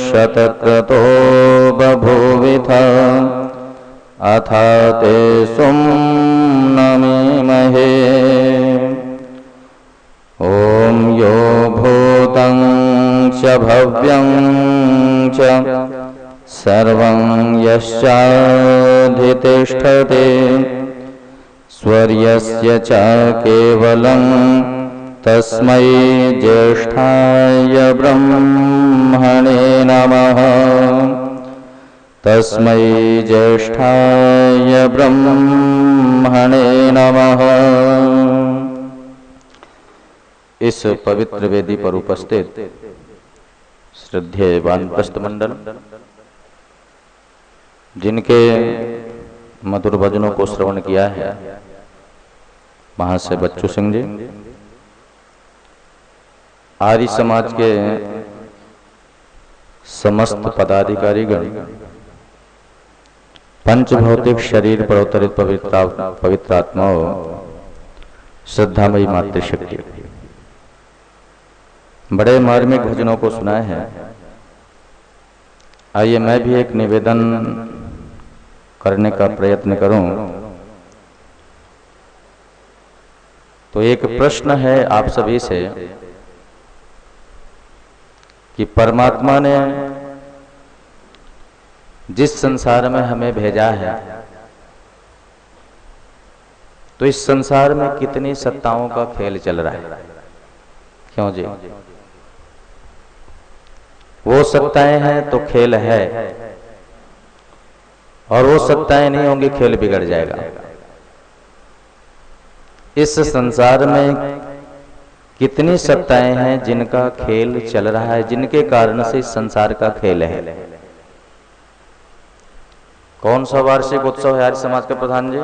शतक्रतो बभूविथ अथा ते सुम्नमीमहे। ॐ यो भूतं च भव्यं च सर्वं यश्चाधितिष्ठते स्वर्यस्य च केवलं तस्मै ज्येष्ठाय ब्रह्मणे नमः। तस्मै ज्येष्ठाय ब्रह्मणे नमः। इस पवित्र वेदी पर उपस्थित श्रद्धेय वानप्रस्थ मंडल, जिनके मधुर भजनों को श्रवण किया है महाशय बच्चू सिंह जी, आर्य समाज के समस्त पदाधिकारीगण, पंचभौतिक शरीर पर अवतरित पवित्र आत्माओं, श्रद्धामयी मातृशक्ति, बड़े मार्मिक भजनों को सुनाए हैं। आइए मैं भी एक निवेदन करने का प्रयत्न करूं। तो एक प्रश्न है आप सभी से कि परमात्मा ने जिस संसार में हमें भेजा है, तो इस संसार में कितनी सत्ताओं का खेल चल रहा है? क्यों जी? वो सत्ताएं हैं तो खेल है, और वो सत्ताएं नहीं होंगी खेल बिगड़ जाएगा। इस संसार में कितनी सत्ताएं हैं जिनका खेल चल रहा है, जिनके कारण से इस संसार का खेल है। कौन सा वार्षिक उत्सव है आर्य समाज का प्रधान जी?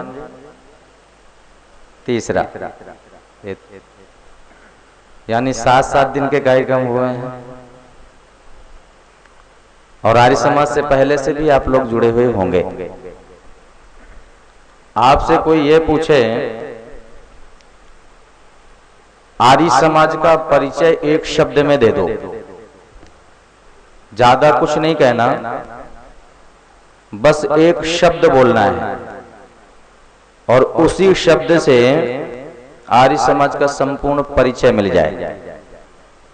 तीसरा, यानी 7-7 दिन के कार्यक्रम हुए हैं। और आर्य समाज से पहले से भी आप लोग जुड़े हुए होंगे। आपसे कोई ये पूछे आर्य समाज का परिचय एक शब्द में दे दो, ज्यादा कुछ नहीं कहना, बस एक शब्द बोलना है, और उसी शब्द से आर्य समाज का संपूर्ण परिचय मिल जाए,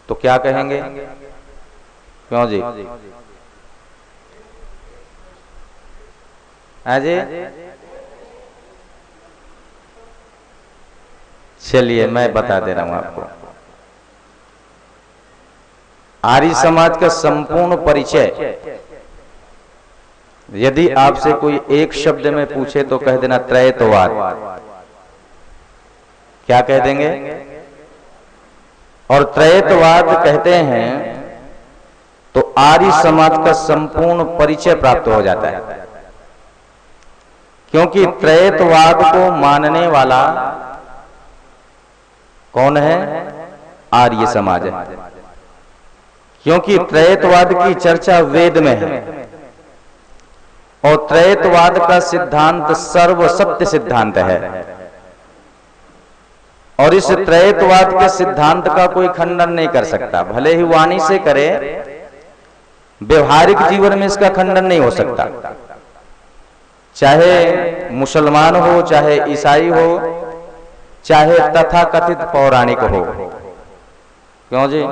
तो क्या कहेंगे? क्यों जी? अजय, चलिए मैं बता दे रहा हूं आपको। आर्य समाज का संपूर्ण परिचय यदि आपसे कोई एक शब्द में पूछे तो कह देना त्रैतवाद। क्या कह देंगे? और त्रैतवाद कहते हैं तो आर्य समाज का संपूर्ण परिचय प्राप्त हो जाता है, क्योंकि त्रैतवाद को मानने वाला कौन है? आर्य समाज है। क्योंकि त्रैतवाद की चर्चा वेद में है, और त्रैतवाद का सिद्धांत सर्व सत्य सिद्धांत है, और इस त्रैतवाद के सिद्धांत का कोई खंडन नहीं कर सकता। भले ही वाणी से करे, व्यवहारिक जीवन में इसका खंडन नहीं हो सकता। चाहे मुसलमान हो, चाहे ईसाई हो, चाहे तथाकथित पौराणिक हो। क्यों जी?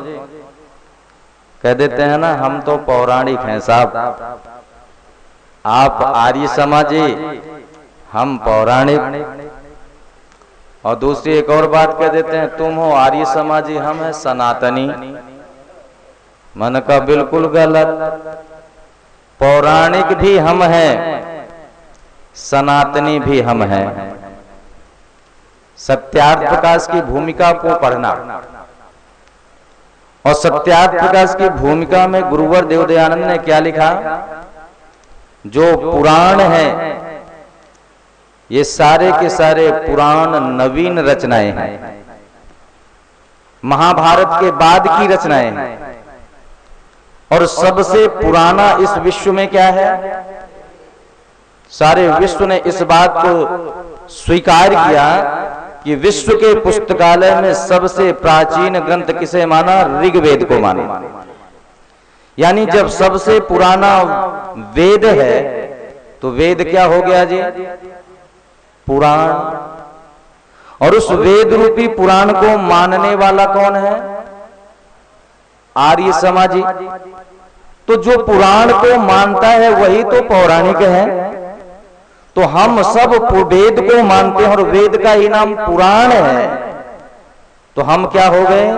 कह देते हैं ना, हम तो पौराणिक हैं साहब, आप आर्य समाजी, हम पौराणिक। और दूसरी एक और बात कह देते हैं, तुम हो आर्य समाजी, हम हैं सनातनी। मन का बिल्कुल गलत। पौराणिक भी हम हैं, सनातनी भी हम हैं। सत्यार्थ प्रकाश की भूमिका को पढ़ना, और सत्यार्थ प्रकाश की भूमिका में गुरुवर देवदयानंद ने क्या लिखा? जो पुराण है ये सारे के सारे पुराण नवीन रचनाएं हैं, महाभारत के बाद की रचनाएं हैं। और सबसे पुराना इस विश्व में क्या है? सारे विश्व ने इस बात को स्वीकार किया कि विश्व के पुस्तकालय में सबसे प्राचीन ग्रंथ किसे माना? ऋग्वेद को माना। यानी जब सबसे पुराना वेद है तो वेद क्या हो गया जी? पुराण। और उस वेद रूपी पुराण को मानने वाला कौन है? आर्य समाजी। तो जो पुराण को मानता है वही तो पौराणिक है। तो हम सब वेद को मानते हैं और वेद का ही नाम पुराण है, तो हम क्या हो गए?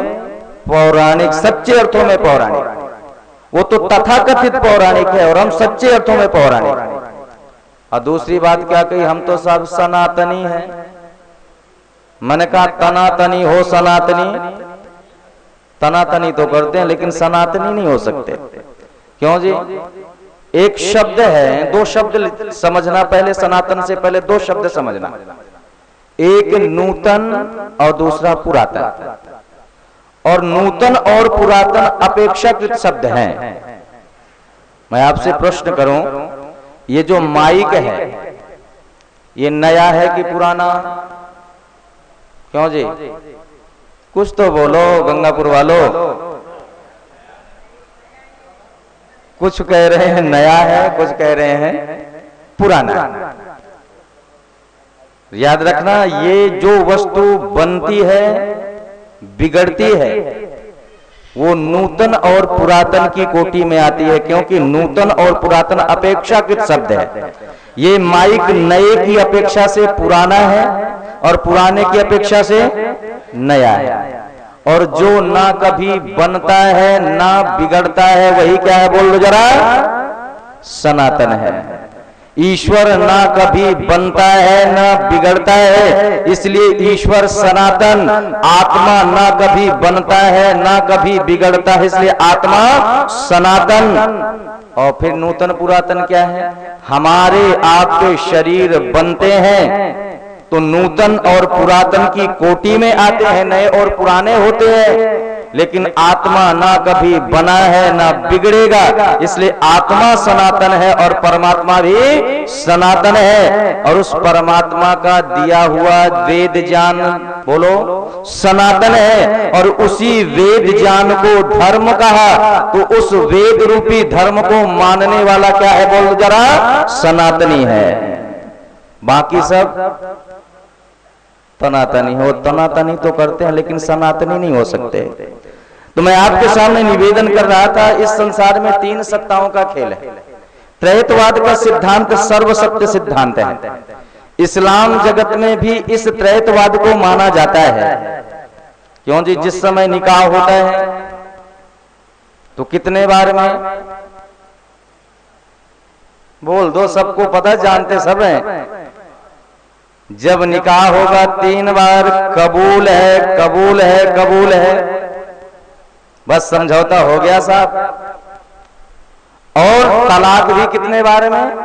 पौराणिक, सच्चे अर्थों में पौराणिक। वो तो तथाकथित पौराणिक है और हम सच्चे अर्थों में पौराणिक। और दूसरी बात क्या कही? हम तो सब सनातनी हैं। मैंने कहा तनातनी हो सनातनी, तनातनी तो करते हैं लेकिन सनातनी नहीं हो सकते। क्यों जी? एक शब्द है, दो शब्द समझना पहले, सनातन से पहले दो शब्द समझना। एक नूतन और दूसरा पुरातन। और नूतन और पुरातन अपेक्षाकृत शब्द हैं। मैं आपसे प्रश्न करूं, ये जो माइक है ये नया है कि पुराना? क्यों जी? कुछ तो बोलो गंगापुर वालों। कुछ कह रहे हैं नया है, कुछ कह रहे हैं पुराना। याद रखना, ये जो वस्तु बनती है बिगड़ती है वो नूतन और पुरातन की कोटि में आती है, क्योंकि नूतन और पुरातन अपेक्षाकृत शब्द है। ये माइक नए की अपेक्षा से पुराना है और पुराने की अपेक्षा से नया है। और जो ना कभी बनता है ना बिगड़ता है वही क्या है? बोल लो जरा। सनातन है। ईश्वर ना कभी बनता है ना बिगड़ता है, इसलिए ईश्वर सनातन। आत्मा ना कभी बनता है ना कभी बिगड़ता है, इसलिए आत्मा सनातन। और फिर नूतन पुरातन क्या है? हमारे आपके शरीर बनते हैं तो नूतन और पुरातन की कोटि में आते हैं, नए और पुराने होते हैं। लेकिन आत्मा ना कभी बना है ना बिगड़ेगा, इसलिए आत्मा सनातन है और परमात्मा भी सनातन है। और उस परमात्मा का दिया हुआ वेद ज्ञान बोलो सनातन है। और उसी वेद ज्ञान को धर्म कहा, तो उस वेद रूपी धर्म को मानने वाला क्या है? बोलो जरा। सनातनी है। बाकी सब तनातनी हो। तनातनी तो करते हैं लेकिन सनातनी नहीं हो सकते। तो मैं आपके सामने निवेदन कर रहा था, इस संसार में तीन सत्ताओं का खेल है। त्रैतवाद का सिद्धांत सर्वसत्य सिद्धांत है। इस्लाम जगत में भी इस त्रैतवाद को माना जाता है। क्यों जी? जिस समय निकाह होता है तो कितने बार में? बोल दो, सबको पता, जानते सब हैं। जब निकाह होगा 3 बार कबूल है, कबूल है, कबूल है, बस समझौता हो गया साहब। और तलाक भी कितने बार में?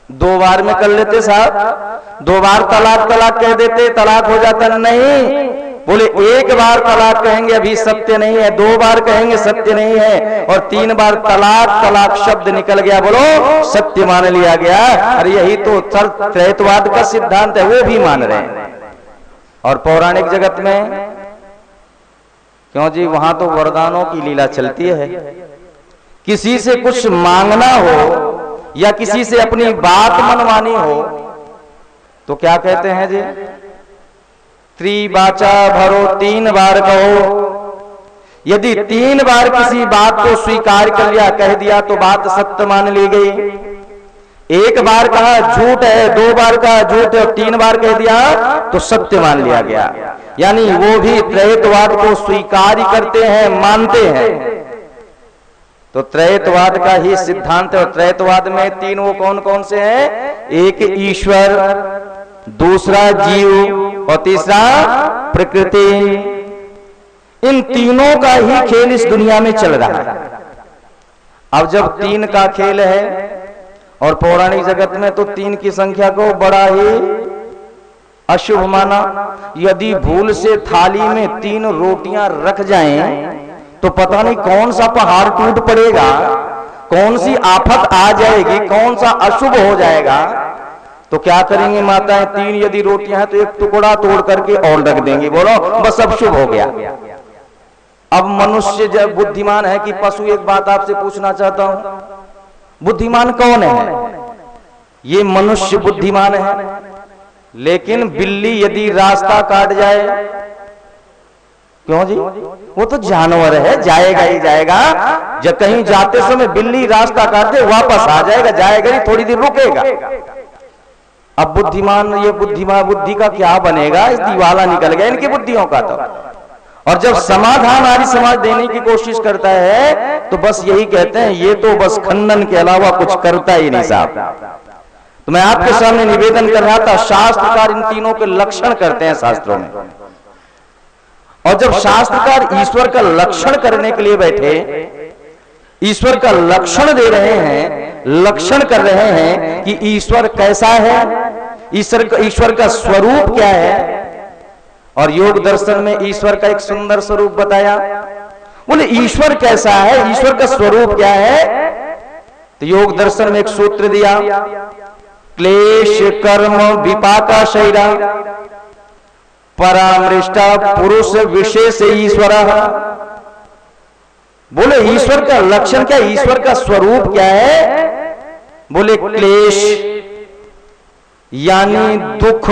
2 बार में कर लेते साहब। 2 बार तलाक तलाक कह देते, तलाक हो जाता। नहीं, बोले 1 बार तलाक कहेंगे अभी सत्य नहीं है, 2 बार कहेंगे सत्य नहीं है, और 3 बार तलाक तलाक शब्द निकल गया, बोलो सत्य मान लिया गया। अरे यही तो त्रैतवाद का सिद्धांत है, वो भी मान रहे हैं। और पौराणिक जगत में क्यों जी? वहां तो वरदानों की लीला चलती है। किसी से कुछ मांगना हो या किसी से अपनी बात मनवानी हो तो क्या कहते हैं जी? त्रिवाचा भरो, 3 बार कहो। यदि 3 बार किसी बात को स्वीकार कर लिया, कह दिया, तो बात सत्य मान ली गई। 1 बार कहा झूठ है, 2 बार कहा झूठ है और 3 बार कह दिया तो सत्य मान लिया गया। यानी वो भी त्रैतवाद को स्वीकार करते हैं, मानते हैं। तो त्रैतवाद का ही सिद्धांत है। और त्रैतवाद में 3 वो कौन कौन से हैं? एक ईश्वर, दूसरा जीव और तीसरा प्रकृति। इन तीनों का ही खेल इस दुनिया में चल रहा है। अब जब 3 का खेल है और पौराणिक जगत में तो 3 की संख्या को बड़ा ही अशुभ माना। यदि भूल से थाली में 3 रोटियां रख जाएं तो पता नहीं कौन सा पहाड़ टूट पड़ेगा, कौन सी आफत आ जाएगी, कौन सा अशुभ हो जाएगा। तो क्या करेंगे माताएं? 3 यदि रोटियां हैं तो एक टुकड़ा तोड़ करके और रख देंगी, बोलो बस अब शुभ हो गया। अब मनुष्य जब बुद्धिमान है कि पशु? एक बात आपसे पूछना चाहता हूं, बुद्धिमान कौन है? ये मनुष्य बुद्धिमान है। लेकिन बिल्ली यदि रास्ता काट जाए, क्यों जी? वो तो जानवर है, जाएगा ही जाएगा। जब कहीं जाते समय बिल्ली रास्ता काट दे वापस आ जाएगा, जाएगा ही, थोड़ी देर रुकेगा। अब बुद्धिमान, ये बुद्धि का क्या बनेगा? इस दीवाला निकल गया इनकी बुद्धियों का। तो और जब समाधान आर्य समाज देने की कोशिश करता है तो बस यही कहते हैं, ये तो बस खंडन के अलावा कुछ करता ही नहीं साहब। तो मैं आपके सामने निवेदन कर रहा था, शास्त्रकार इन तीनों के लक्षण करते हैं शास्त्रों में। और जब शास्त्रकार ईश्वर का लक्षण करने के लिए बैठे, ईश्वर का लक्षण दे रहे हैं, लक्षण कर रहे हैं कि ईश्वर कैसा है, ईश्वर का स्वरूप क्या है। और योग दर्शन में ईश्वर का एक सुंदर स्वरूप बताया। बोले ईश्वर कैसा है, ईश्वर का स्वरूप क्या है? तो योग दर्शन में एक सूत्र दिया, क्लेश कर्म विपाका शैरा परामृष्टा पुरुष विशेष ईश्वर। बोले ईश्वर का लक्षण क्या, ईश्वर का स्वरूप क्या है? बोले क्लेश यानी दुख,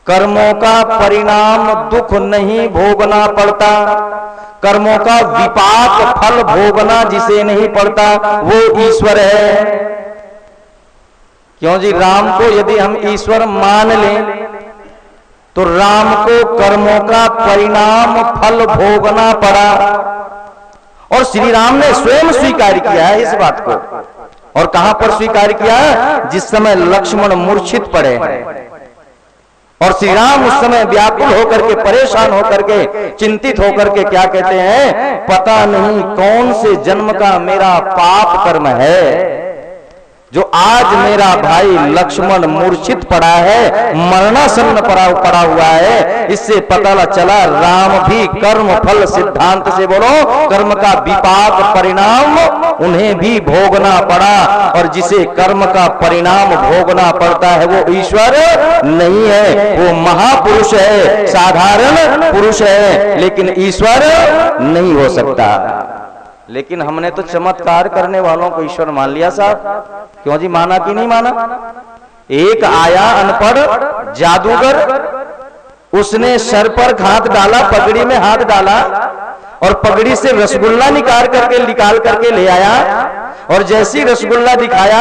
कर्मों का परिणाम दुख नहीं भोगना पड़ता, कर्मों का विपाक फल भोगना जिसे नहीं पड़ता वो ईश्वर है। क्यों जी? राम को यदि हम ईश्वर मान लें तो राम को कर्मों का परिणाम फल भोगना पड़ा, और श्री राम ने स्वयं स्वीकार किया है इस बात को। और कहां पर स्वीकार किया? जिस समय लक्ष्मण मूर्छित पड़े हैं और श्री राम उस समय व्याकुल होकर के, परेशान होकर के, चिंतित होकर के क्या कहते हैं, पता नहीं कौन से जन्म का मेरा पाप कर्म है जो आज मेरा भाई लक्ष्मण मूर्छित पड़ा है, मरणासन्न पड़ा हुआ है। इससे पता चला राम भी कर्म फल सिद्धांत से, बोलो, कर्म का विपाक परिणाम उन्हें भी भोगना पड़ा। और जिसे कर्म का परिणाम भोगना पड़ता है वो ईश्वर नहीं है, वो महापुरुष है, साधारण पुरुष है, लेकिन ईश्वर नहीं हो सकता। लेकिन हमने तो चमत्कार करने वालों को ईश्वर मान लिया साहब। क्यों जी? माना कि नहीं माना? एक आया अनपढ़ जादूगर, उसने सर पर हाथ डाला, पगड़ी में हाथ डाला और पगड़ी से रसगुल्ला निकाल करके ले आया। और जैसी रसगुल्ला दिखाया,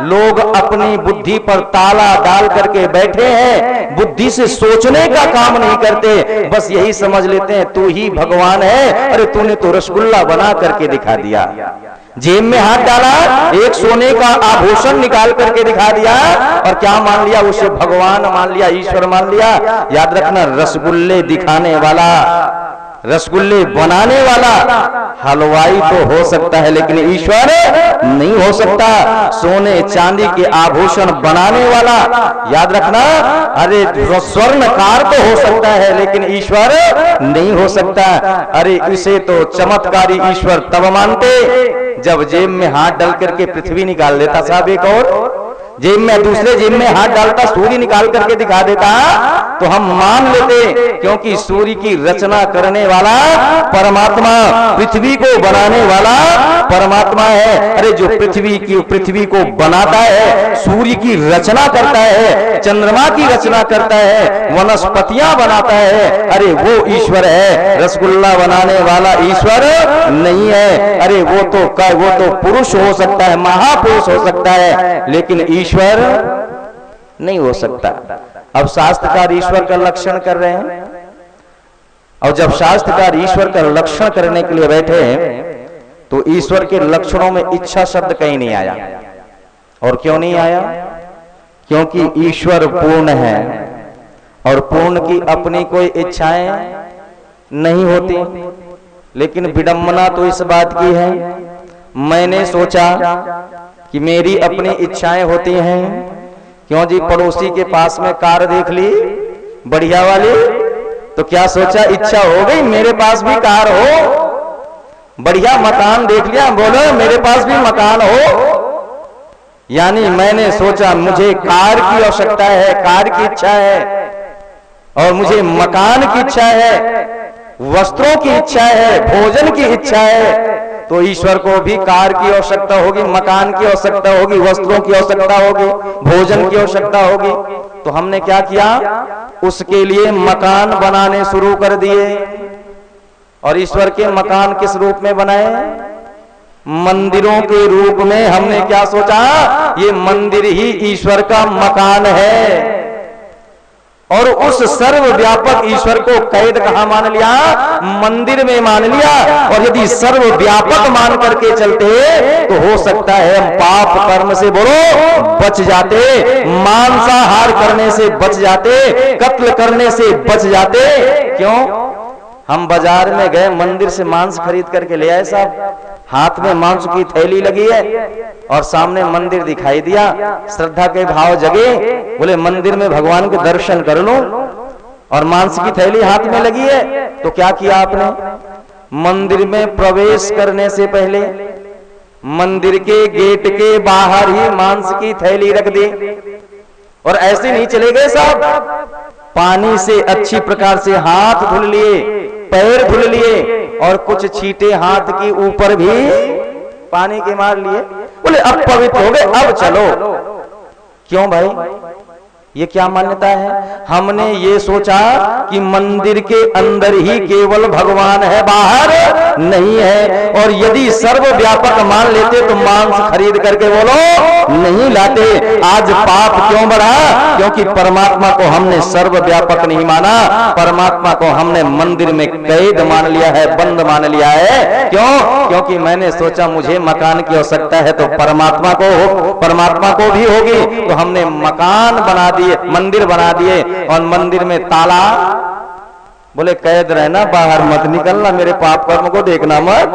लोग अपनी बुद्धि पर ताला डाल करके बैठे हैं, बुद्धि से सोचने का काम नहीं करते, बस यही समझ लेते हैं तू ही भगवान है। अरे तूने तो रसगुल्ला बना करके दिखा दिया। जेब में हाथ डाला, एक सोने का आभूषण निकाल करके दिखा दिया, और क्या मान लिया? उसे भगवान मान लिया, ईश्वर मान लिया। याद रखना, रसगुल्ले दिखाने वाला, रसगुल्ले बनाने वाला हलवाई तो हो सकता है, लेकिन ईश्वर नहीं हो सकता। सोने चांदी के आभूषण बनाने वाला, याद रखना, अरे स्वर्णकार तो हो सकता है, लेकिन ईश्वर नहीं हो सकता। अरे इसे तो चमत्कारी ईश्वर तब मानते जब जेब में हाथ डाल करके पृथ्वी निकाल देता साहब, एक और जेब में, दूसरे जेब में हाथ डालता, सूर्य निकाल करके दिखा देता, तो हम मान लेते, क्योंकि सूर्य की रचना करने वाला परमात्मा, पृथ्वी को बनाने वाला परमात्मा है। अरे जो पृथ्वी को बनाता है, सूर्य की रचना करता है, चंद्रमा की रचना करता है, वनस्पतियां बनाता है, अरे वो ईश्वर है। रसगुल्ला बनाने वाला ईश्वर नहीं है। अरे वो तो पुरुष हो सकता है, महापुरुष हो सकता है, लेकिन ईश्वर नहीं हो सकता। अब शास्त्रकार ईश्वर का लक्षण कर रहे हैं, और जब शास्त्रकार ईश्वर का लक्षण करने के लिए बैठे तो ईश्वर के लक्षणों में इच्छा शब्द कहीं नहीं आया। और क्यों नहीं आया? क्योंकि ईश्वर पूर्ण है, और पूर्ण की अपनी कोई इच्छाएं नहीं होती। लेकिन विडंबना तो इस बात की है, मैंने सोचा कि मेरी अपनी इच्छाएं होती हैं। क्यों जी? पड़ोसी के पास में कार देख ली बढ़िया वाली, तो क्या सोचा, इच्छा हो गई मेरे पास भी कार हो। बढ़िया मकान देख लिया, बोलो मेरे पास भी मकान हो। यानी मैंने सोचा मुझे कार की आवश्यकता है, कार की इच्छा है, और मुझे मकान की इच्छा है। वस्त्रों की इच्छा है, भोजन की इच्छा है, तो ईश्वर को भी कार की आवश्यकता होगी, मकान की आवश्यकता होगी, वस्त्रों की आवश्यकता होगी, भोजन की आवश्यकता होगी। तो हमने क्या किया, उसके लिए मकान बनाने शुरू कर दिए। और ईश्वर के मकान किस रूप में बनाए? मंदिरों के रूप में। हमने क्या सोचा, ये मंदिर ही ईश्वर का मकान है, और उस सर्वव्यापक ईश्वर को कैद कहां मान लिया? मंदिर में मान लिया। और यदि सर्वव्यापक मान करके चलते तो हो सकता है हम पाप कर्म से बोलो बच जाते, मांसाहार करने से बच जाते, कत्ल करने से बच जाते। क्यों? हम बाजार में गए, मंदिर से मांस खरीद करके ले आए साहब, हाथ में मांस की थैली लगी है और सामने मंदिर दिखाई दिया, श्रद्धा के भाव जगे, बोले मंदिर में भगवान के दर्शन कर लो, और मांस की थैली हाथ में लगी है। तो क्या किया आपने? मंदिर में प्रवेश करने से पहले मंदिर के गेट के बाहर ही मांस की थैली रख दी। और ऐसे नहीं चले गए साहब, पानी से अच्छी प्रकार से हाथ धुल लिए, पैर धुल लिए, और कुछ छींटे हाथ की ऊपर भी पानी के मार लिए। बोले अब पवित्र हो गए, अब चलो। क्यों भाई? ये क्या मान्यता है? हमने ये सोचा कि मंदिर के अंदर ही केवल भगवान है, बाहर नहीं है। और यदि सर्वव्यापक मान लेते तो मांस खरीद करके बोलो नहीं लाते। आज पाप क्यों बढ़ा? क्योंकि परमात्मा को हमने सर्वव्यापक नहीं माना, परमात्मा को हमने मंदिर में कैद मान लिया है, बंद मान लिया है। क्यों? क्योंकि मैंने सोचा मुझे मकान की आवश्यकता है तो परमात्मा को भी होगी, तो हमने मकान बना दिए, मंदिर बना दिए, और मंदिर में ताला, बोले कैद रहना, बाहर मत निकलना, मेरे पाप कर्म को देखना मत।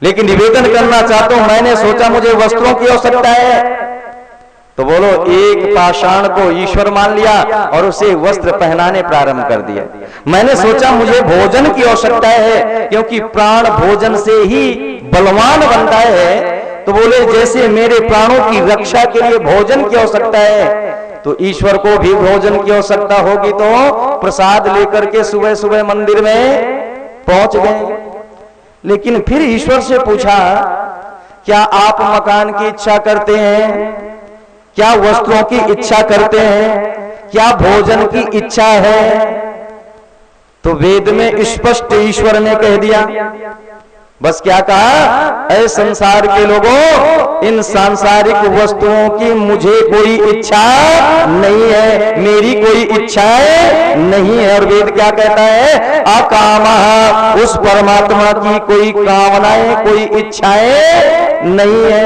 लेकिन निवेदन करना चाहता हूं, मैंने सोचा मुझे वस्त्रों की आवश्यकता है, तो बोलो एक पाषाण को ईश्वर मान लिया और उसे वस्त्र पहनाने प्रारंभ कर दिया। मैंने सोचा मुझे भोजन की आवश्यकता है, क्योंकि प्राण भोजन से ही बलवान बनता है, तो बोले जैसे मेरे प्राणों की रक्षा के लिए भोजन की आवश्यकता है, तो ईश्वर को भी भोजन की आवश्यकता होगी। तो प्रसाद लेकर के सुबह सुबह मंदिर में पहुंच गए। लेकिन फिर ईश्वर से पूछा, क्या आप मकान की इच्छा करते हैं? क्या वस्त्रों की इच्छा करते हैं? क्या भोजन की इच्छा है? तो वेद में स्पष्ट ईश्वर ने कह दिया, बस क्या कहा, ऐ संसार के लोगों, इन सांसारिक वस्तुओं की मुझे कोई इच्छा नहीं है, मेरी कोई इच्छाएं नहीं है। और वेद क्या कहता है, अकामः, उस परमात्मा की कोई कामनाएं, कोई इच्छाएं नहीं है।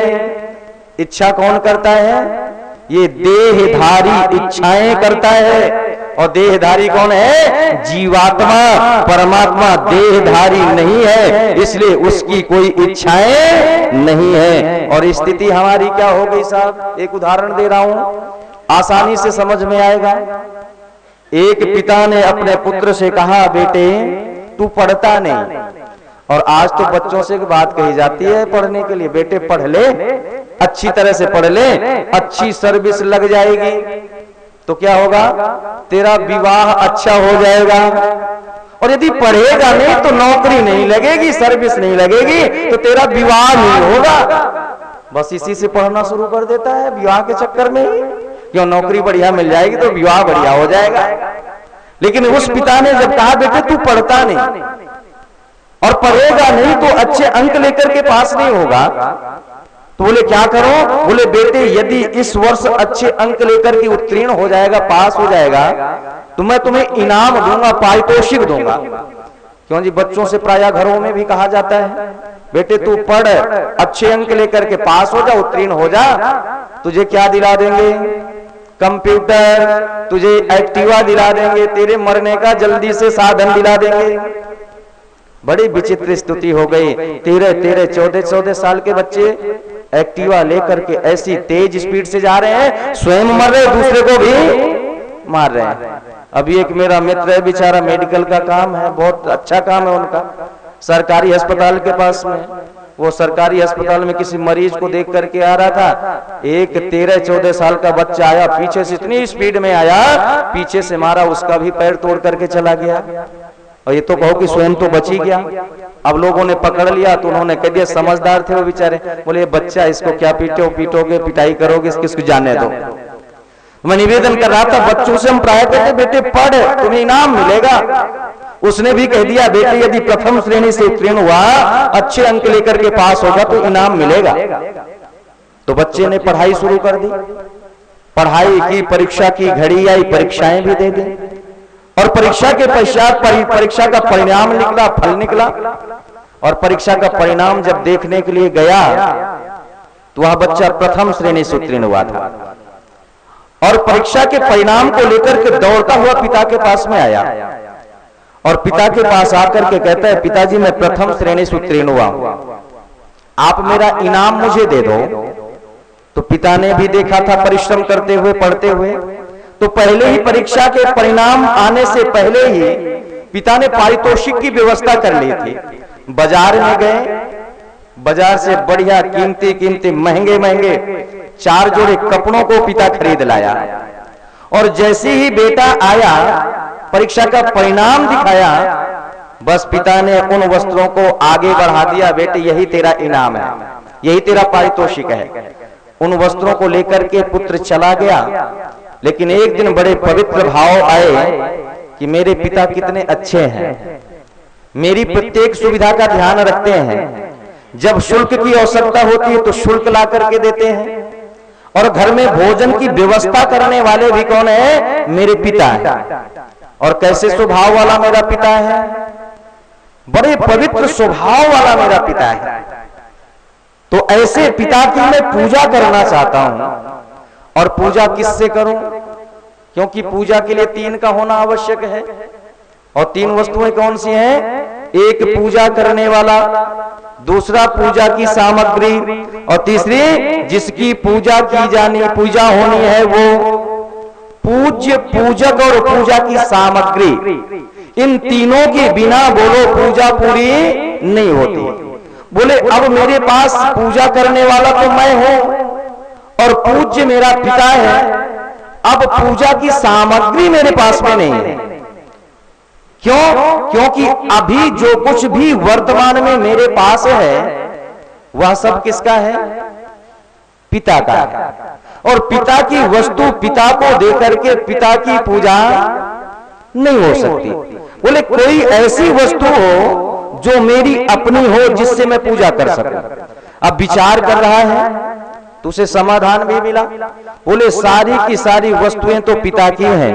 इच्छा कौन करता है? ये देहधारी इच्छाएं करता है। और देहधारी कौन है? जीवात्मा। परमात्मा देहधारी नहीं है, इसलिए उसकी कोई इच्छाएं नहीं है। और स्थिति हमारी क्या हो गई साहब? एक उदाहरण दे रहा हूं, आसानी से समझ में आएगा। एक पिता ने अपने पुत्र से कहा, बेटे तू पढ़ता नहीं, और आज तो बच्चों से बात कही जाती है पढ़ने के लिए, बेटे पढ़ ले, अच्छी तरह से पढ़ ले, अच्छी सर्विस लग जाएगी तो क्या होगा, तेरा विवाह अच्छा हो जाएगा। और यदि पढ़ेगा नहीं तो नौकरी नहीं लगेगी, सर्विस नहीं लगेगी, तो तेरा विवाह नहीं होगा। बस इसी से पढ़ना शुरू कर देता है, विवाह के चक्कर में ही। क्यों? नौकरी बढ़िया मिल जाएगी तो विवाह बढ़िया हो जाएगा। लेकिन उस पिता ने जब कहा, बेटे तू पढ़ता नहीं और पढ़ेगा नहीं तो अच्छे अंक लेकर के पास नहीं होगा, तो बोले क्या करो? बोले बेटे यदि इस वर्ष अच्छे अंक लेकर के उत्तीर्ण हो जाएगा, पास हो जाएगा, तो मैं तुम्हें इनाम दूंगा, पारितोषिक दूंगा। क्यों जी? बच्चों से प्रायः घरों में भी कहा जाता है, बेटे तू पढ़, अच्छे अंक लेकर के पास हो जा, उत्तीर्ण हो जा, तुझे क्या दिला देंगे? कंप्यूटर, तुझे एक्टिवा दिला देंगे, तेरे मरने का जल्दी से साधन दिला देंगे। बड़ी विचित्र स्थिति हो गई। 13-13, 14-14 साल के बच्चे एक्टिवा लेकर के ऐसी तेज स्पीड से जा रहे हैं, स्वयं मर रहे, दूसरे को भी मार रहे हैं। अभी एक मेरा मित्र है, बेचारा मेडिकल का काम है, बहुत अच्छा काम है उनका, सरकारी अस्पताल के पास में। वो सरकारी अस्पताल में किसी मरीज को देख करके आ रहा था, एक 13-14 साल का बच्चा आया, पीछे से इतनी स्पीड में आया, पीछे से मारा, उसका भी पैर तोड़ करके चला गया। और ये तो कहो कि स्वयं तो बच ही गया। अब लोगों ने पकड़ लिया तो उन्होंने कह दिया, समझदार थे वो बेचारे, बोले ये बच्चा, इसको क्या पीटोगे, पिटाई करोगे, इसको जाने दो। मैं निवेदन कर रहा था, बच्चों से हम प्राय कहते, बेटे पढ़, तुम्हें इनाम मिलेगा। उसने भी कह दिया, बेटे यदि प्रथम श्रेणी से उत्तीर्ण हुआ, अच्छे अंक लेकर के पास होगा तो इनाम मिलेगा। तो बच्चे ने पढ़ाई शुरू कर दी, पढ़ाई की, परीक्षा की घड़ी आई, परीक्षाएं भी दे दी, और परीक्षा के पश्चात परीक्षा का परिणाम निकला, फल निकला, और परीक्षा का परिणाम जब देखने के लिए गया तो वह बच्चा प्रथम श्रेणी से उत्तीर्ण हुआ था। और परीक्षा के परिणाम को लेकर के दौड़ता हुआ पिता के पास में आया, और पिता के पास आकर के कहता है, पिताजी मैं प्रथम श्रेणी से उत्तीर्ण हुआ हूं, आप मेरा इनाम मुझे दे दो। तो पिता ने भी देखा था परिश्रम करते हुए, पढ़ते हुए, तो पहले ही परीक्षा के परिणाम आने से पहले ही पिता ने पारितोषिक की व्यवस्था कर ली थी। बाजार में गए, बाजार से बढ़िया कीमती महंगे 4 जोड़े कपड़ों को पिता खरीद लाया, और जैसे ही बेटा आया, परीक्षा का परिणाम दिखाया, बस पिता ने उन वस्त्रों को आगे बढ़ा दिया, बेटे यही तेरा इनाम है, यही तेरा पारितोषिक है। उन वस्त्रों को लेकर के पुत्र चला गया। लेकिन एक दिन बड़े पवित्र भाव आए कि मेरे पिता कितने अच्छे हैं, मेरी प्रत्येक सुविधा का ध्यान रखते हैं, जब शुल्क की आवश्यकता होती है तो शुल्क ला करके देते हैं, और घर में भोजन की व्यवस्था करने वाले भी कौन है? मेरे पिता है। और कैसे स्वभाव वाला मेरा पिता है, बड़े पवित्र स्वभाव वाला मेरा पिता है। तो ऐसे पिता की मैं पूजा करना चाहता हूं। और पूजा किससे करूं? क्योंकि पूजा के लिए 3 का होना आवश्यक है, और 3 वस्तुएं कौन सी हैं? एक पूजा करने वाला, दूसरा पूजा की सामग्री, और तीसरी जिसकी पूजा की जानी, पूजा होनी है वो पूज्य, पूजक और पूजा की सामग्री। इन तीनों के बिना बोलो पूजा पूरी नहीं होती। बोले अब मेरे पास पूजा करने वाला तो मैं हूं और पूज्य मेरा पिता है, अब पूजा की सामग्री मेरे पास में नहीं है। क्यों? क्योंकि अभी जो कुछ भी वर्तमान में मेरे पास है वह सब किसका है? पिता का है। और पिता की वस्तु पिता को देकर के पिता की पूजा नहीं हो सकती। बोले कोई ऐसी वस्तु हो जो मेरी अपनी हो, जिससे मैं पूजा कर सकूं। अब विचार कर रहा है तो उसे समाधान भी मिला। बोले सारी की सारी वस्तुएं तो पिता की हैं,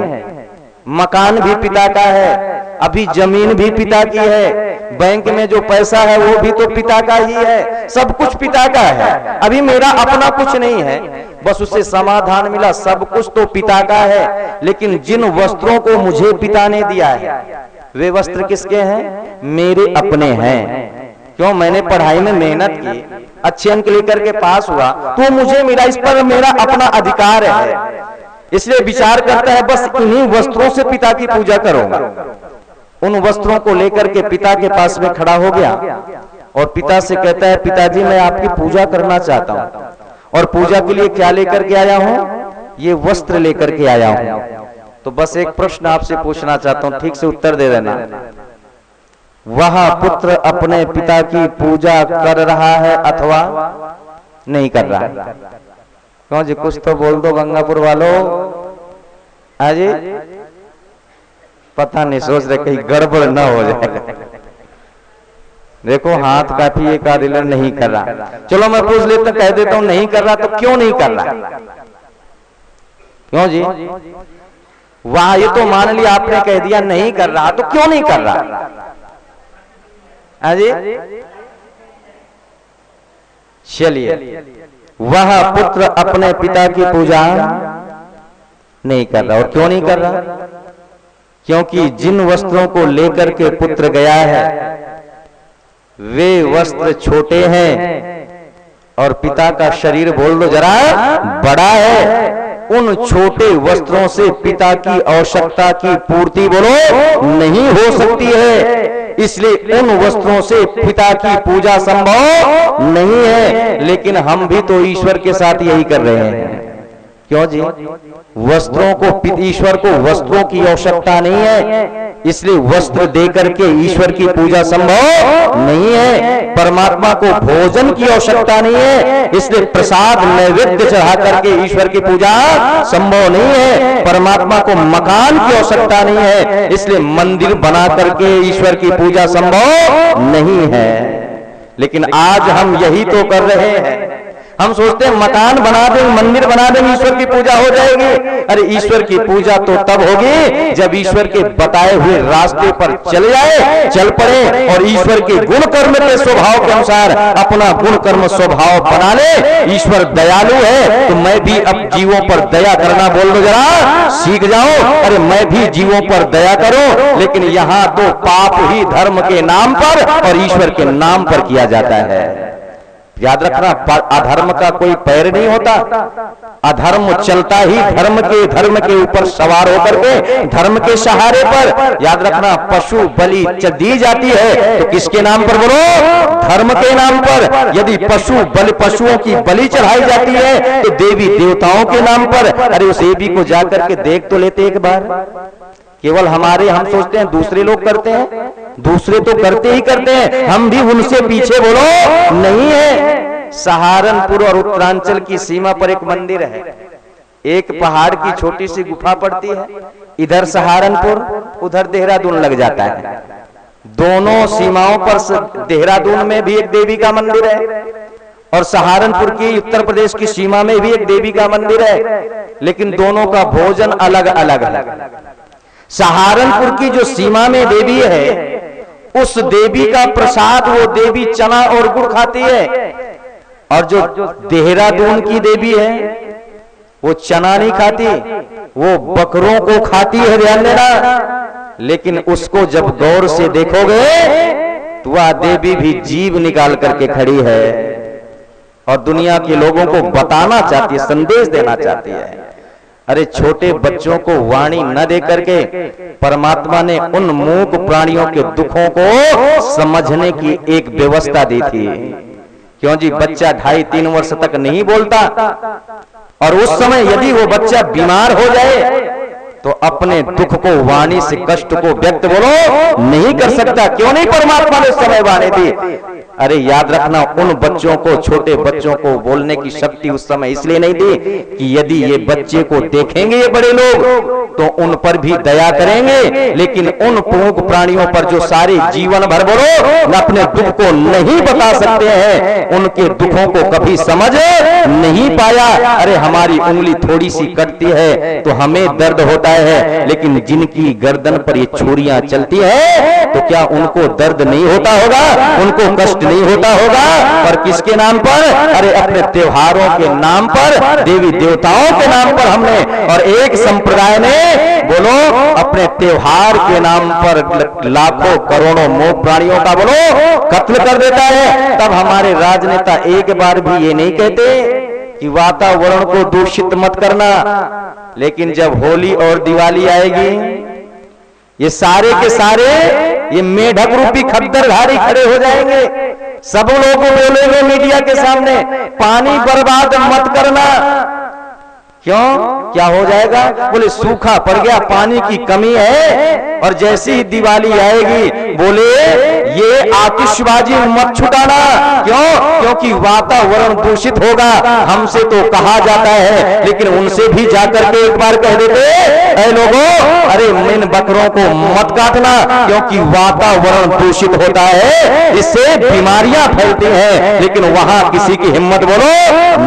मकान भी पिता का है, अभी जमीन भी पिता की है, बैंक में जो पैसा है वो भी तो पिता का ही है, सब कुछ पिता का है, अभी मेरा अपना कुछ नहीं है। बस उसे समाधान मिला, सब कुछ तो पिता का है, लेकिन जिन वस्त्रों को मुझे पिता ने दिया है वे वस्त्र किसके हैं? मेरे अपने हैं। क्यों? मैंने पढ़ाई में मेहनत की, अच्छे अंक लेकर के पास हुआ तो मुझे मिला, इस पर मेरा अपना अधिकार है। इसलिए विचार करता है बस इन्हीं वस्त्रों से पिता की पूजा करूंगा। उन वस्त्रों को लेकर के पिता के पास में खड़ा हो गया और पिता से कहता है, पिताजी मैं आपकी पूजा करना चाहता हूं, और पूजा के लिए क्या लेकर के आया हूं? ये वस्त्र लेकर के आया हूं। तो बस एक प्रश्न आपसे पूछना चाहता हूं, ठीक से उत्तर दे देना। वह पुत्र अपने पिता की पूजा कर रहा है अथवा नहीं कर रहा है? क्यों जी, कुछ तो बोल दो गंगापुर वालों। अजी पता नहीं, सोच रहे कहीं गड़बड़ न हो जाए। देखो हाथ काफी, एक आदिलर नहीं कर रहा। चलो मैं पूछ लेता, कह देता हूं नहीं कर रहा, तो क्यों नहीं कर रहा? क्यों जी? वाह, ये तो मान लिया आपने कह दिया नहीं कर रहा, तो क्यों नहीं कर रहा? अजी चलिए, वह पुत्र अपने पिता की पूजा नहीं कर रहा। और क्यों नहीं कर रहा? क्योंकि जिन वस्त्रों को लेकर के पुत्र गया है वे वस्त्र छोटे हैं और पिता का शरीर बोल दो जरा बड़ा है। उन छोटे वस्त्रों से पिता की आवश्यकता की पूर्ति बोलो नहीं हो सकती है, इसलिए उन वस्त्रों से पिता की पूजा संभव नहीं है। लेकिन हम भी तो ईश्वर के साथ यही कर रहे हैं। क्यों जी? वस्त्रों को, ईश्वर को वस्त्रों की आवश्यकता नहीं है, इसलिए वस्त्र देकर के ईश्वर की पूजा संभव नहीं है। परमात्मा को भोजन की आवश्यकता नहीं है, इसलिए प्रसाद नैवेद्य चढ़ा करके ईश्वर की पूजा संभव नहीं है। परमात्मा को मकान की आवश्यकता नहीं है, इसलिए मंदिर बना करके ईश्वर की पूजा संभव नहीं है। लेकिन आज हम यही तो कर रहे हैं। हम सोचते हैं मकान बना दें, मंदिर बना दें, ईश्वर की पूजा हो जाएगी। अरे ईश्वर की पूजा तो तब होगी जब ईश्वर के बताए हुए रास्ते पर चल जाए, चल पड़े और ईश्वर के गुण कर्म के स्वभाव के अनुसार अपना गुण कर्म स्वभाव बना ले। ईश्वर दयालु है तो मैं भी अब जीवों पर दया करना बोल दो जरा, सीख जाओ। अरे मैं भी जीवों पर दया करूं, लेकिन यहां तो पाप ही धर्म के नाम पर और ईश्वर के नाम पर किया जाता है। याद रखना, अधर्म का कोई पैर नहीं होता। अधर्म चलता ही धर्म के ऊपर सवार होकर के, धर्म के सहारे पर। याद रखना, पशु बलि दी जाती है तो किसके नाम पर बोलो? धर्म के नाम पर। यदि पशुओं की बलि चढ़ाई जाती है तो देवी देवताओं के नाम पर। अरे उस देवी को जाकर के देख तो लेते एक बार। केवल हम सोचते हैं दूसरे लोग करते हैं, दूसरे तो करते ही करते हैं, हम भी उनसे पीछे बोलो नहीं है। सहारनपुर और उत्तरांचल की सीमा पर एक मंदिर है, एक पहाड़ की छोटी सी गुफा पड़ती है। इधर सहारनपुर, उधर देहरादून लग जाता है। दोनों सीमाओं पर देहरादून में भी एक देवी का मंदिर है और सहारनपुर की उत्तर प्रदेश की सीमा में भी एक देवी का मंदिर है, लेकिन दोनों का भोजन अलग अलग है। सहारनपुर की जो सीमा में देवी है, उस देवी का प्रसाद वो देवी चना और गुड़ खाती है, और जो देहरादून की देवी है वो चना नहीं खाती, वो बकरों को खाती है। ध्यान देना। लेकिन उसको जब गौर से देखोगे तो वह देवी भी जीभ निकाल करके खड़ी है और दुनिया के लोगों को बताना चाहती है, संदेश देना चाहती है। अरे छोटे बच्चों को वाणी न दे करके परमात्मा ने उन मूक प्राणियों के दुखों को समझने की एक व्यवस्था दी थी। क्यों जी? बच्चा 2.5-3 वर्ष तक नहीं बोलता, और उस समय यदि वो बच्चा बीमार हो जाए तो अपने दुख को, वाणी से कष्ट को व्यक्त बोलो नहीं कर सकता। क्यों नहीं परमात्मा ने समय वाणी दी? अरे याद रखना, उन बच्चों को, छोटे बच्चों को बोलने की शक्ति उस समय इसलिए नहीं दी कि यदि ये बच्चे को देखेंगे ये बड़े लोग तो उन पर भी दया करेंगे, लेकिन उन मूक प्राणियों पर जो सारे जीवन भर बोलो अपने दुख को नहीं बता सकते हैं, उनके दुखों को कभी समझ नहीं पाया। अरे हमारी उंगली थोड़ी सी कटती है तो हमें दर्द होता है, लेकिन जिनकी गर्दन पर ये छुरियां चलती है तो क्या उनको दर्द नहीं होता होगा? उनको कष्ट नहीं होता होगा? और किसके नाम पर? अरे अपने त्योहारों के नाम पर, देवी देवताओं के नाम पर हमने, और एक संप्रदाय ने बोलो अपने त्योहार के नाम पर लाखों करोड़ों मूक प्राणियों का बोलो कत्ल कर देता है। तब हमारे राजनेता एक बार भी ये नहीं कहते कि वातावरण को दूषित मत करना, लेकिन जब होली और दिवाली आएगी ये सारे के सारे ये मेढक रूपी खद्दरधारी खड़े हो जाएंगे। सब लोग बोलेंगे मीडिया के सामने, पानी बर्बाद मत करना। क्यों? क्या हो जाएगा? बोले सूखा पड़ गया, पानी की कमी है। और जैसी ही दिवाली आएगी बोले ये आतिशबाजी मत छुटाना। क्यों? क्योंकि वातावरण दूषित होगा। हमसे तो कहा जाता है, लेकिन उनसे भी जाकर के एक बार कह देते, ऐ लोगों, अरे इन बकरों को मत काटना क्योंकि वातावरण दूषित होता है, इससे बीमारियां फैलती हैं। लेकिन वहां किसी की हिम्मत बोलो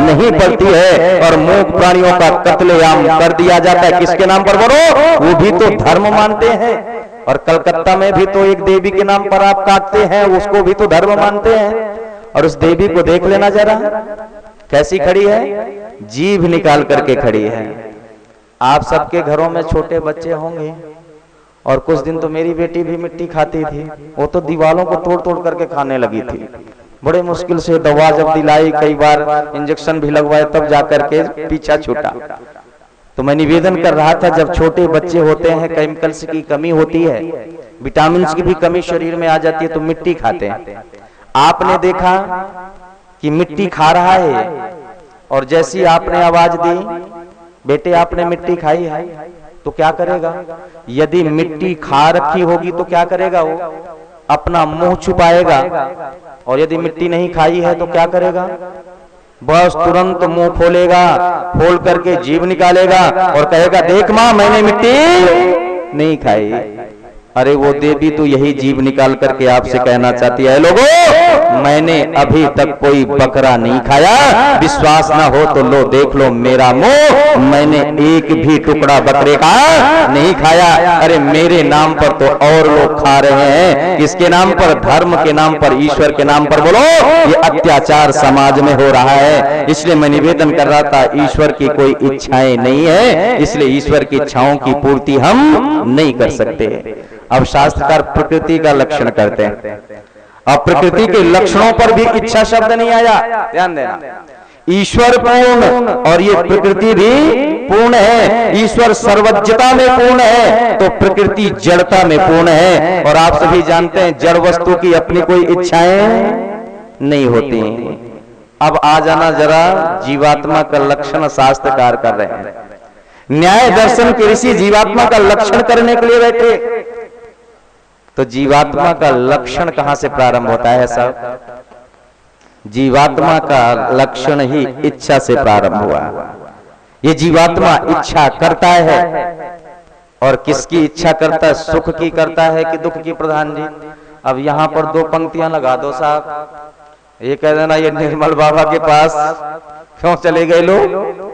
नहीं पड़ती है और मूक प्राणियों का कत्लेआम कर दिया जाता है। किसके नाम पर बोलो? वो भी तो धर्म मानते हैं। और कलकत्ता में भी तो एक देवी के नाम पर आप काटते हैं, उसको भी तो धर्म मानते हैं। और उस देवी को देख लेना जरा, कैसी खड़ी है, जीभ निकाल करके खड़ी है। आप सबके घरों में छोटे बच्चे होंगे, और कुछ दिन तो मेरी बेटी भी मिट्टी खाती थी। वो तो दीवालों को तोड़ तोड़ करके खाने लगी थी। बड़े मुश्किल से दवा जब दिलाई, कई बार इंजेक्शन भी लगवाए, तब जाकर के पीछा छूटा। तो मैं निवेदन कर रहा था, जब छोटे बच्चे होते हैं केमिकल्स की कमी होती है, विटामिन की भी कमी शरीर में आ जाती है, तो मिट्टी खाते हैं। आपने देखा कि मिट्टी खा रहा है, और जैसी आपने आवाज दी, बेटे आपने मिट्टी खाई है, तो क्या करेगा? यदि मिट्टी खा रखी होगी तो क्या करेगा? वो अपना मुंह छुपाएगा। और यदि मिट्टी नहीं खाई है तो क्या करेगा? बस तुरंत मुंह खोलेगा, खोल करके जीभ निकालेगा और कहेगा, देख मां, मैंने मिट्टी नहीं खाई। अरे वो देवी तो यही जीभ निकाल करके आपसे कहना चाहती है, लोगों, मैंने अभी तक कोई बकरा नहीं खाया, विश्वास ना हो तो लो, देख लो मेरा मुंह, मैंने एक भी टुकड़ा बकरे का नहीं खाया। अरे मेरे नाम पर तो और लोग खा रहे हैं। किसके नाम पर? धर्म के नाम पर, ईश्वर के नाम पर। बोलो, ये अत्याचार समाज में हो रहा है। इसलिए मैं निवेदन कर रहा था, ईश्वर की कोई इच्छाएं नहीं है, इसलिए ईश्वर की इच्छाओं की पूर्ति हम नहीं कर सकते। अब शास्त्रकार प्रकृति का लक्षण करते हैं। अब प्रकृति के लक्षणों पर भी इच्छा शब्द नहीं आया, ध्यान देना। ईश्वर पूर्ण और ये प्रकृति भी पूर्ण है। ईश्वर सर्वज्ञता में पूर्ण है तो प्रकृति जड़ता में पूर्ण है। और आप सभी जानते हैं, जड़ वस्तु की अपनी कोई इच्छाएं नहीं होती। अब आ जाना जरा जीवात्मा का लक्षण शास्त्रकार कर रहे हैं। न्याय दर्शन के ऋषि जीवात्मा का लक्षण करने के लिए बैठे। तो जीवात्मा का लक्षण कहां से प्रारंभ होता है साहब? जीवात्मा का लक्षण ही इच्छा से प्रारंभ हुआ। ये जीवात्मा इच्छा करता है। और किसकी इच्छा करता है? सुख की करता है कि दुख की? प्रधान जी, अब यहां पर दो पंक्तियां लगा दो साहब। ये कह देना, ये निर्मल बाबा के पास क्यों चले गए लोग?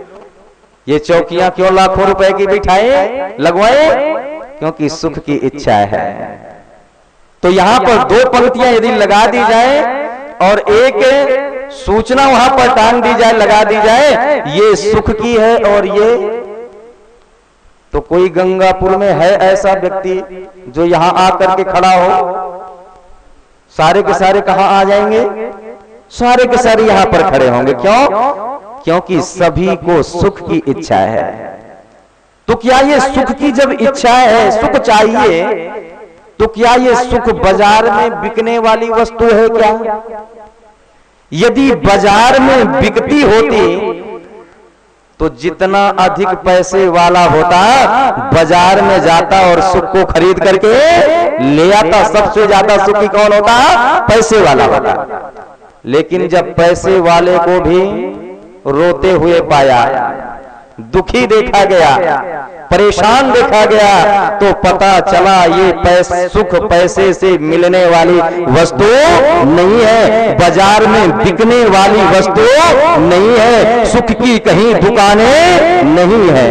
ये चौकियां क्यों लाखों रुपए की बिठाए लगवाए? क्योंकि सुख की इच्छा है। तो यहां पर दो पंक्तियां यदि लगा दी जाए और एक सूचना वहां पर टांग दी जाए, लगा दी जाए, ये सुख की है और ये, तो कोई गंगापुर में है ऐसा व्यक्ति जो यहां आकर के खड़ा हो? सारे के सारे कहां आ जाएंगे? सारे के सारे यहां पर खड़े होंगे। क्यों? क्योंकि सभी को सुख की इच्छा है। तो क्या ये सुख की जब इच्छा है, सुख चाहिए, तो क्या ये सुख बाजार में बिकने वाली वस्तु है क्या? यदि बाजार में बिकती होती तो जितना अधिक पैसे वाला होता बाजार में जाता और सुख को खरीद करके ले आता। सबसे ज्यादा सुखी कौन होता? पैसे वाला होता। लेकिन जब पैसे वाले को भी रोते हुए पाया, दुखी देखा गया, परेशान देखा गया, तो पता चला ये सुख पैसे से मिलने वाली वस्तु नहीं है, बाजार में बिकने वाली वस्तु नहीं है, सुख की कहीं दुकानें नहीं है।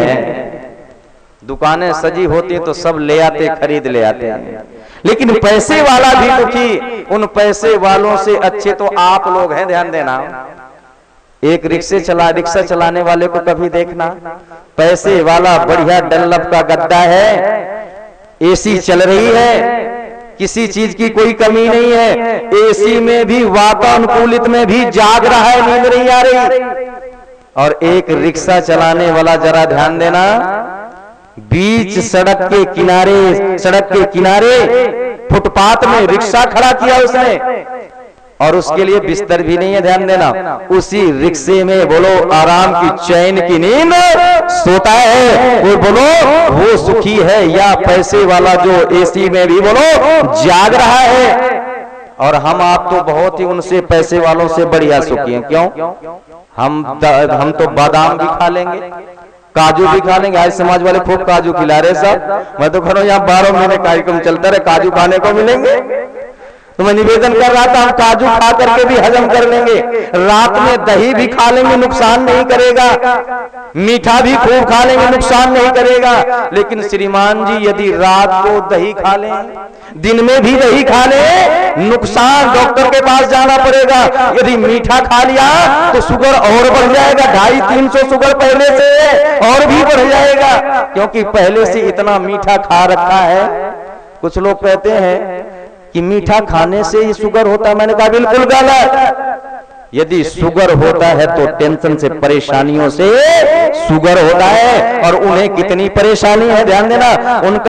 दुकानें सजी होती तो सब ले आते, खरीद ले आते हैं। लेकिन पैसे वाला भी दुखी। उन पैसे वालों से अच्छे तो आप लोग हैं, ध्यान देना। एक रिक्शा चलाने वाले को कभी देखना, पैसे वाला बढ़िया डनलप का गद्दा है, एसी चल रही है, किसी चीज की कोई कमी नहीं है, एसी में भी वातानुकूलित में भी जाग रहा है, नींद नहीं आ रही। और एक रिक्शा चलाने वाला, जरा ध्यान देना, बीच सड़क के किनारे फुटपाथ में रिक्शा खड़ा किया उसने, और उसके लिए बिस्तर भी नहीं है, ध्यान देना। उसी रिक्शे में बोलो आराम की चैन की नींद सोता है। वो बोलो वो सुखी है, या पैसे वाला जो एसी में भी बोलो जाग रहा है। और हम आप तो बहुत ही उनसे, पैसे वालों से बढ़िया सुखी हैं। क्यों? हम तो बादाम भी खा लेंगे, काजू भी खा लेंगे। आज समाज वाले खूब काजू खिला रहे साहब। मैं तो कह रहा हूं यहाँ 12 महीने कार्यक्रम चलता रहे, काजू खाने को मिलेंगे। तो मैं निवेदन कर रहा था, हम काजू खा करके भी हजम कर लेंगे, रात में दही भी खा लेंगे, नुकसान नहीं करेगा, मीठा भी खूब खा लेंगे, नुकसान नहीं करेगा। लेकिन श्रीमान जी, यदि रात को दही खा लें, दिन में भी दही खा लें, नुकसान, डॉक्टर के पास जाना पड़ेगा। यदि मीठा खा लिया तो शुगर और बढ़ जाएगा, 250-300 शुगर पहले से और भी बढ़ जाएगा, क्योंकि पहले से इतना मीठा खा रखा है। कुछ लोग कहते हैं कि मीठा खाने से ही शुगर होता है। मैंने कहा बिल्कुल गलत। यदि शुगर होता है तो टेंशन से, परेशानियों से शुगर होता है। और उन्हें कितनी परेशानी है, ध्यान देना। उनका